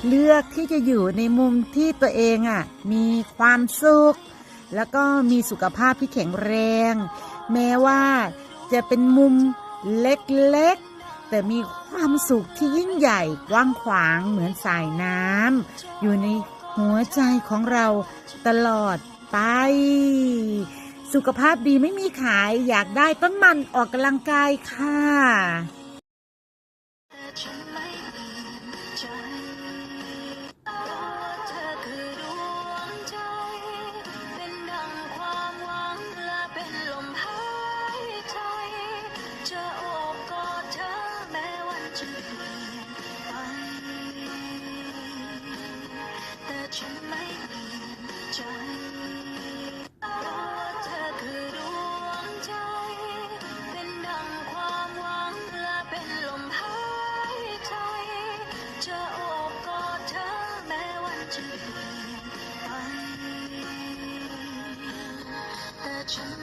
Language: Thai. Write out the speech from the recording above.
เลือกที่จะอยู่ในมุมที่ตัวเองมีความสุขแล้วก็มีสุขภาพที่แข็งแรงแม้ว่าจะเป็นมุมเล็กๆแต่มีความสุขที่ยิ่งใหญ่กว้างขวางเหมือนสายน้ำอยู่ในหัวใจของเราตลอดไปสุขภาพดีไม่มีขายอยากได้ต้องหมั่นออกกำลังกายค่ะฉันไม่เปลี่ยนใจเธอคือดวงใจเป็นดังความหวังและเป็นลมหายใจจะโอบกอดเธอแม้วันจะเปลี่ยนไปแต่ฉัน